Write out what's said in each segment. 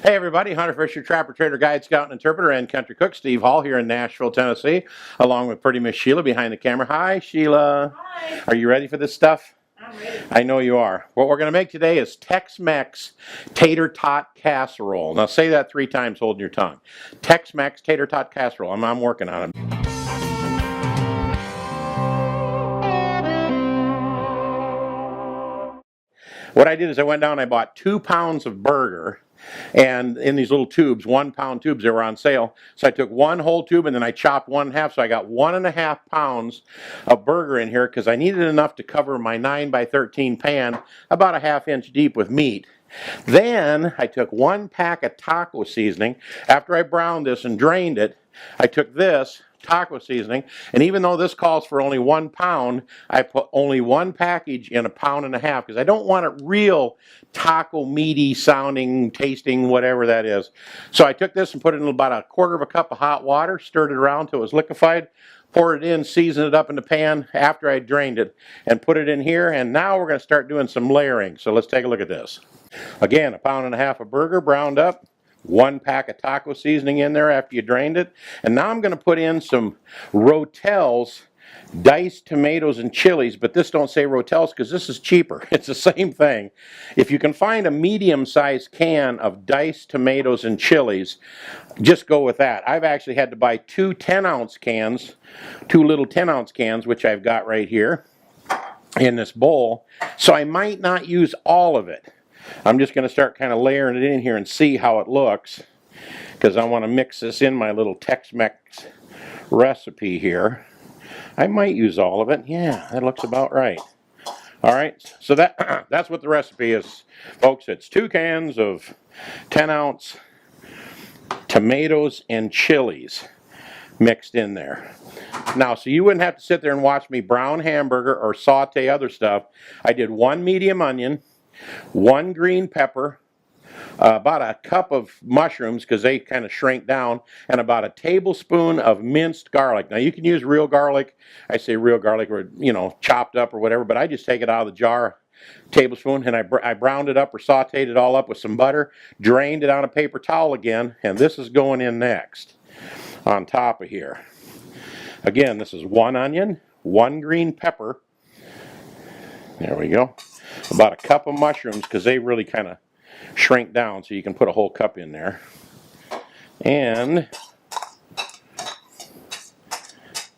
Hey everybody, Hunter Fisher, Trapper, Trader, Guide, Scout, and Interpreter, and Country Cook Steve Hall here in Nashville, Tennessee, along with pretty Miss Sheila behind the camera. Hi, Sheila. Hi. Are you ready for this stuff? I'm ready. I know you are. What we're going to make today is Tex-Mex Tater Tot Casserole. Now say that 3 times holding your tongue. Tex-Mex Tater Tot Casserole. I'm working on it. What I did is I went down and I bought 2 pounds of burger, and in these little tubes, 1 pound tubes, they were on sale. So I took 1 whole tube and then I chopped 1 half, so I got 1.5 pounds of burger in here because I needed enough to cover my 9 by 13 pan, about a 1/2 inch deep with meat. Then I took 1 pack of taco seasoning. After I browned this and drained it, I took this taco seasoning, and even though this calls for only 1 pound, I put only 1 package in 1.5 pounds because I don't want it real taco meaty sounding, tasting, whatever that is. So I took this and put it in about 1/4 cup of hot water, stirred it around till it was liquefied, poured it in, seasoned it up in the pan after I drained it, and put it in here. And now we're going to start doing some layering. So let's take a look at this. Again, 1.5 pounds of burger browned up, 1 pack of taco seasoning in there after you drained it. And now I'm going to put in some Rotel's diced tomatoes and chilies, but this don't say Rotel's because this is cheaper. It's the same thing. If you can find a medium-sized can of diced tomatoes and chilies, just go with that. I've actually had to buy 2 10-ounce cans, 2 little 10-ounce cans, which I've got right here in this bowl. So I might not use all of it. I'm just going to start kind of layering it in here and see how it looks, because I want to mix this in my little Tex-Mex recipe here. I might use all of it. Yeah, that looks about right. All right, so that's what the recipe is, folks. It's 2 cans of 10-ounce tomatoes and chilies mixed in there. Now, so you wouldn't have to sit there and watch me brown hamburger or saute other stuff. I did 1 medium onion, 1 green pepper, about 1 cup of mushrooms because they kind of shrink down, and about 1 tablespoon of minced garlic. Now you can use real garlic. I say real garlic, or chopped up or whatever, but I just take it out of the jar, tablespoon, and I browned it up or sauteed it all up with some butter, drained it on a paper towel again, and this is going in next on top of here. Again, this is 1 onion, 1 green pepper. There we go. About 1 cup of mushrooms because they really kind of shrink down, so you can put a whole cup in there. And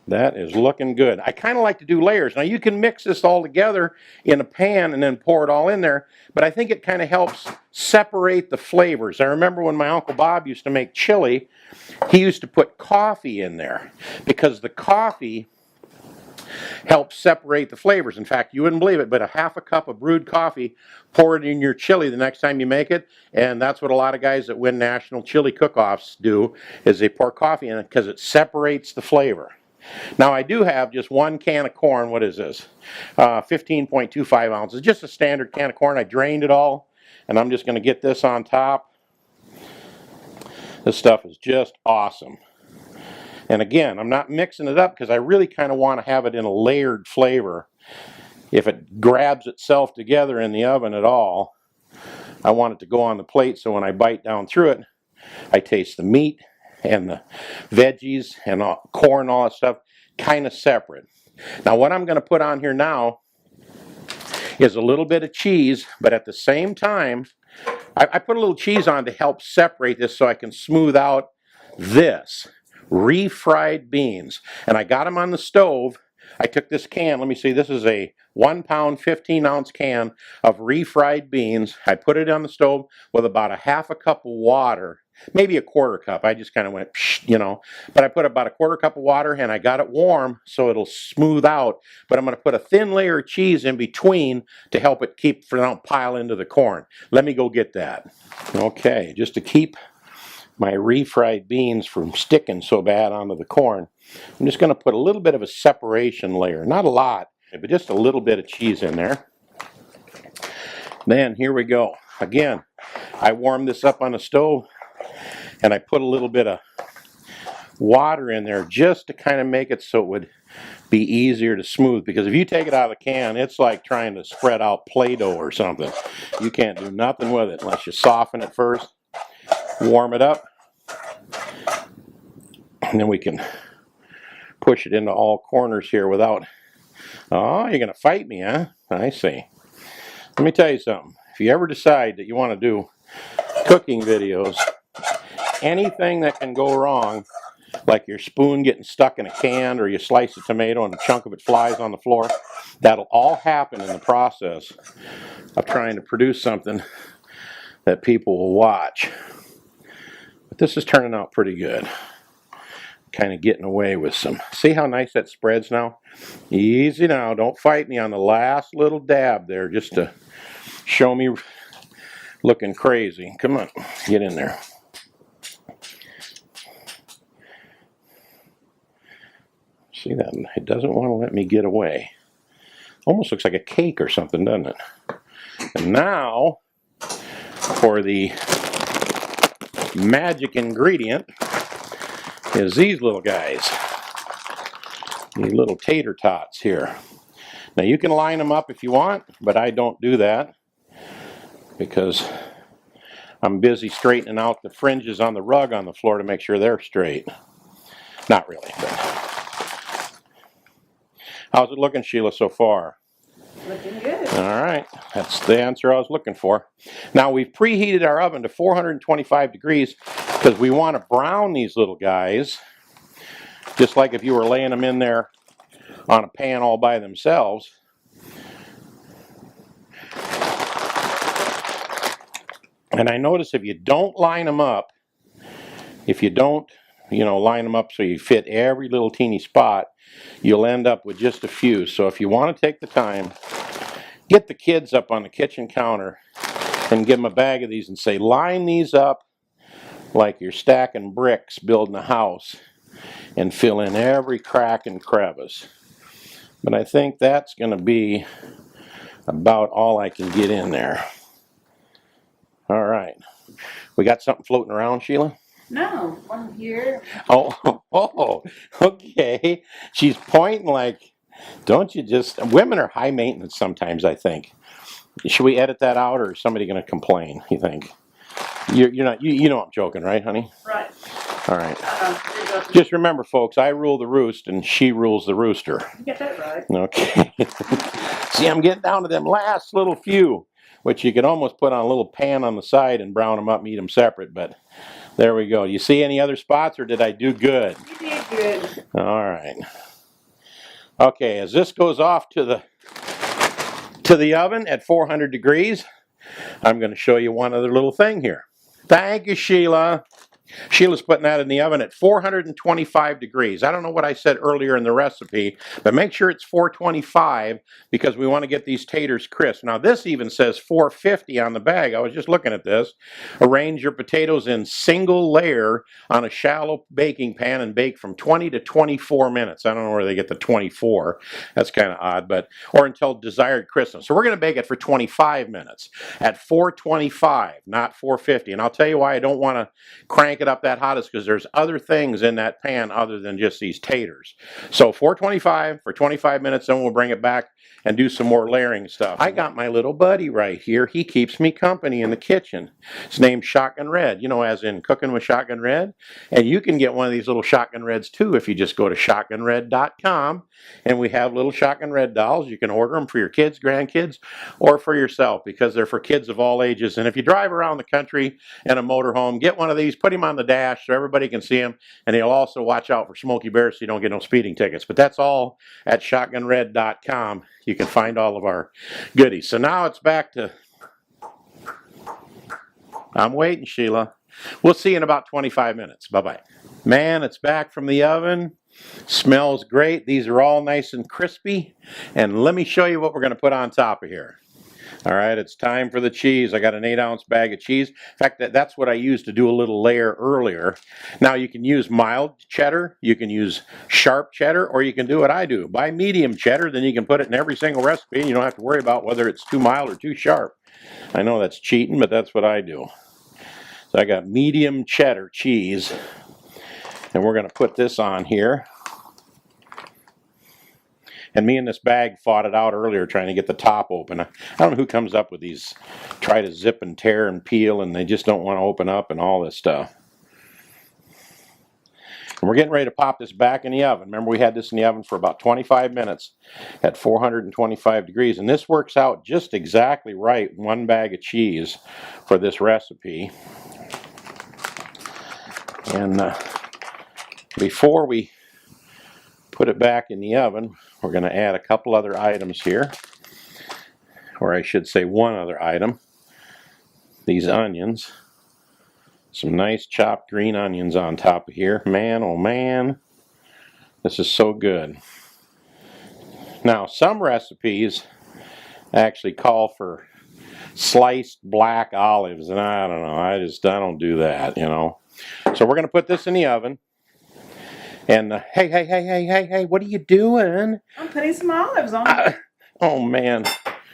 that is looking good. I kind of like to do layers. Now you can mix this all together in a pan and then pour it all in there, but I think it kind of helps separate the flavors. I remember when my Uncle Bob used to make chili, he used to put coffee in there because the coffee helps separate the flavors. In fact, you wouldn't believe it, but 1/2 cup of brewed coffee, pour it in your chili the next time you make it, and that's what a lot of guys that win national chili cook-offs do, is they pour coffee in it because it separates the flavor. Now I do have just 1 can of corn. What is this? 15.25 ounces, just a standard can of corn. I drained it all, and I'm just going to get this on top. This stuff is just awesome. And again, I'm not mixing it up because I really kind of want to have it in a layered flavor. If it grabs itself together in the oven at all, I want it to go on the plate so when I bite down through it, I taste the meat and the veggies and corn, all that stuff, kind of separate. Now what I'm going to put on here now is a little bit of cheese, but at the same time, I put a little cheese on to help separate this so I can smooth out this. Refried beans, and I got them on the stove. I took this can, let me see, this is a 1 pound 15-ounce can of refried beans. I put it on the stove with about 1/2 cup of water, maybe 1/4 cup. I just kind of went but I put about 1/4 cup of water, and I got it warm so it'll smooth out. But I'm going to put a thin layer of cheese in between to help it keep from don't pile into the corn. Let me go get that. Okay, just to keep my refried beans from sticking so bad onto the corn, I'm just going to put a little bit of a separation layer. Not a lot, but just a little bit of cheese in there. Then here we go. Again, I warmed this up on the stove, and I put a little bit of water in there just to kind of make it so it would be easier to smooth, because if you take it out of the can, it's like trying to spread out Play-Doh or something. You can't do nothing with it unless you soften it first. warm it up, and then we can push it into all corners here without... Oh, you're going to fight me, huh? I see. Let me tell you something. If you ever decide that you want to do cooking videos, anything that can go wrong, like your spoon getting stuck in a can, or you slice a tomato and a chunk of it flies on the floor, that'll all happen in the process of trying to produce something that people will watch. But this is turning out pretty good. Kind of getting away with some... See how nice that spreads now? Easy now. Don't fight me on the last little dab there just to show me looking crazy. Come on, get in there. See that? It doesn't want to let me get away. Almost looks like a cake or something, doesn't it? And now for the magic ingredient is these little guys. These little tater tots here. Now you can line them up if you want, but I don't do that because I'm busy straightening out the fringes on the rug on the floor to make sure they're straight. Not really, but... How's it looking, Sheila, so far? Looking good. All right, that's the answer I was looking for. Now we've preheated our oven to 425 degrees because we want to brown these little guys, just like if you were laying them in there on a pan all by themselves. And I notice if you don't line them up, if you don't, line them up so you fit every little teeny spot, you'll end up with just a few. So if you want to take the time, get the kids up on the kitchen counter and give them a bag of these and say, line these up like you're stacking bricks building a house and fill in every crack and crevice. But I think that's going to be about all I can get in there. All right. We got something floating around, Sheila? No, one here. Oh, okay. She's pointing like, don't you just... Women are high maintenance sometimes, I think. Should we edit that out, or is somebody going to complain, you think? You're not... You know I'm joking, right, honey? Right. All right. Just remember, folks, I rule the roost, and she rules the rooster. You get that right. Okay. See, I'm getting down to them last little few, which you could almost put on a little pan on the side and brown them up and eat them separate, but there we go. You see any other spots, or did I do good? You did good. All right. Okay, as this goes off to the oven at 400 degrees, I'm going to show you one other little thing here. Thank you, Sheila. Sheila's putting that in the oven at 425 degrees. I don't know what I said earlier in the recipe, but make sure it's 425 because we want to get these taters crisp. Now this even says 450 on the bag. I was just looking at this. Arrange your potatoes in single layer on a shallow baking pan and bake from 20 to 24 minutes. I don't know where they get the 24. That's kind of odd, but or until desired crispness. So we're going to bake it for 25 minutes at 425, not 450. And I'll tell you why I don't want to crank it up that hot is because there's other things in that pan other than just these taters. So 425 for 25 minutes, then we'll bring it back and do some more layering stuff. I got my little buddy right here. He keeps me company in the kitchen. His name's Shotgun Red, as in Cooking with Shotgun Red. And you can get one of these little Shotgun Reds too if you just go to shotgunred.com. And we have little Shotgun Red dolls. You can order them for your kids, grandkids, or for yourself because they're for kids of all ages. And if you drive around the country in a motorhome, get one of these, put him on the dash so everybody can see him. And he'll also watch out for smoky bears so you don't get no speeding tickets. But that's all at shotgunred.com. You can find all of our goodies. So now it's back to... I'm waiting, Sheila. We'll see you in about 25 minutes. Bye-bye. Man, it's back from the oven. Smells great. These are all nice and crispy. And let me show you what we're going to put on top of here. All right, it's time for the cheese. I got an 8-ounce bag of cheese. In fact, that's what I used to do a little layer earlier. Now, you can use mild cheddar, you can use sharp cheddar, or you can do what I do. Buy medium cheddar, then you can put it in every single recipe, and you don't have to worry about whether it's too mild or too sharp. I know that's cheating, but that's what I do. So I got medium cheddar cheese, and we're going to put this on here. And me and this bag fought it out earlier trying to get the top open. I don't know who comes up with these try to zip and tear and peel, and they just don't want to open up and all this stuff. And we're getting ready to pop this back in the oven. Remember, we had this in the oven for about 25 minutes at 425 degrees. And this works out just exactly right, 1 bag of cheese for this recipe. And before we put it back in the oven, we're going to add a couple other items here. Or I should say one other item. These onions. Some nice chopped green onions on top of here. Man, oh man, this is so good. Now, some recipes actually call for sliced black olives, and I don't know, I don't do that, you know. So we're going to put this in the oven. And hey, what are you doing? I'm putting some olives on. Oh man,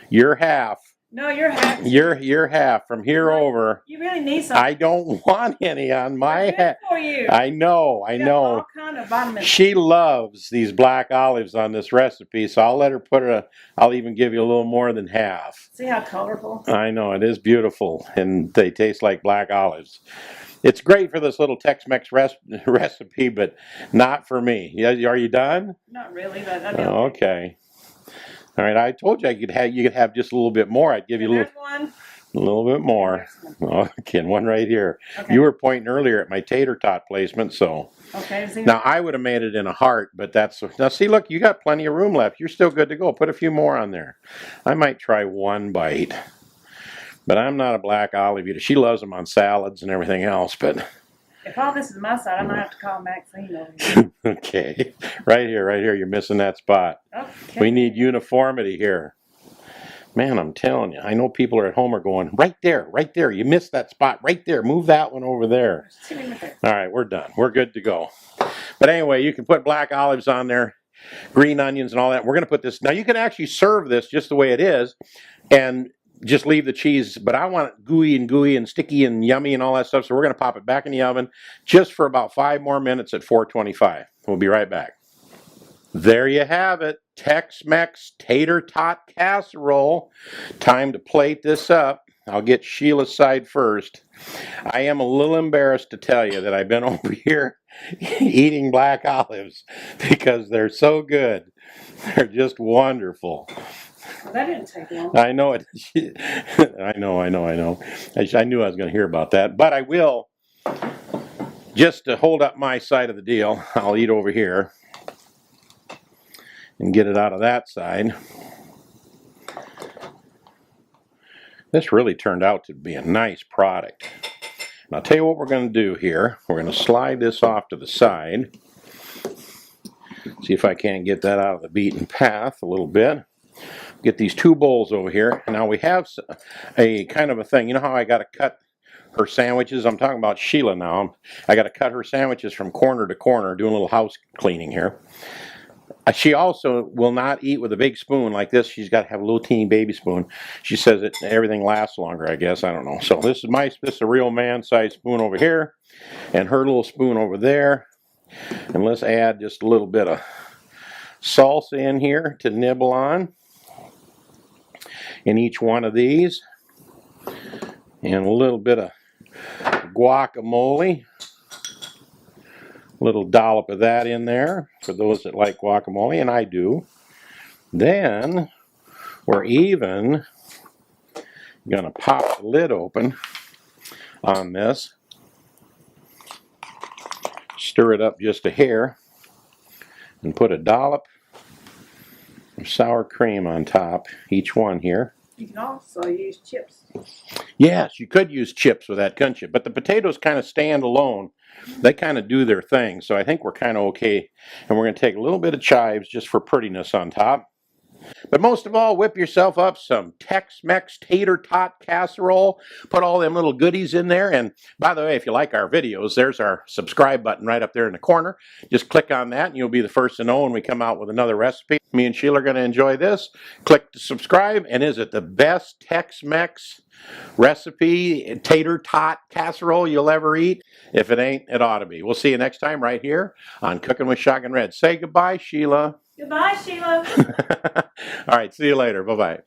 you're half. No, you're half. You're half from here over. You really need some. I don't want any on my head. For you. I know. All kind of vitamins. She loves these black olives on this recipe, so I'll let her put I'll even give you a little more than half. See how colorful? I know, it is beautiful, and they taste like black olives. It's great for this little Tex-Mex recipe, but not for me. Are you done? Not really, but I do. Okay. All right, I told you you could have just a little bit more. I'd give you a little bit more. Okay, one right here. Okay. You were pointing earlier at my tater tot placement, so. Okay. Now I would have made it in a heart, but now see, look, you got plenty of room left. You're still good to go. Put a few more on there. I might try one bite, but I'm not a black olive eater. She loves them on salads and everything else, but. If all this is my side, I might have to call Maxine over here. Okay, right here. You're missing that spot. Okay. We need uniformity here. Man, I'm telling you, I know people are at home are going, right there. You missed that spot right there. Move that one over there. All right, we're done. We're good to go. But anyway, you can put black olives on there, green onions and all that. We're going to put this. Now, you can actually serve this just the way it is and just leave the cheese, but I want it gooey and sticky and yummy and all that stuff, so we're going to pop it back in the oven just for about 5 more minutes at 425. We'll be right back. There you have it, Tex-Mex Tater Tot Casserole. Time to plate this up. I'll get Sheila's side first. I am a little embarrassed to tell you that I've been over here eating black olives because they're so good. They're just wonderful. Well, that didn't take long. I know it. I know. I knew I was going to hear about that, but I will. Just to hold up my side of the deal, I'll eat over here and get it out of that side. This really turned out to be a nice product. And I'll tell you what we're going to do here. We're going to slide this off to the side. See if I can't get that out of the beaten path a little bit. Get these 2 bowls over here. Now we have a kind of a thing. You know how I got to cut her sandwiches? I'm talking about Sheila now. I got to cut her sandwiches from corner to corner, doing a little house cleaning here. She also will not eat with a big spoon like this. She's got to have a little teeny baby spoon. She says that everything lasts longer, I guess. I don't know. So this is a real man-sized spoon over here, and her little spoon over there. And let's add just a little bit of salsa in here to nibble on in each one of these, and a little bit of guacamole. Little dollop of that in there for those that like guacamole, and I do. Then we're even going to pop the lid open on this, stir it up just a hair, and put a dollop of sour cream on top, each one here. You can also use chips. Yes, you could use chips with that, couldn't you? But the potatoes kind of stand alone. They kind of do their thing, so I think we're kind of okay. And we're going to take a little bit of chives just for prettiness on top. But most of all, whip yourself up some Tex-Mex Tater Tot Casserole. Put all them little goodies in there. And by the way, if you like our videos, there's our subscribe button right up there in the corner. Just click on that and you'll be the first to know when we come out with another recipe. Me and Sheila are going to enjoy this. Click to subscribe. And is it the best Tex-Mex recipe, Tater Tot Casserole you'll ever eat? If it ain't, it ought to be. We'll see you next time right here on Cooking with Shotgun Red. Say goodbye, Sheila. Goodbye, Sheila. All right, see you later. Bye-bye.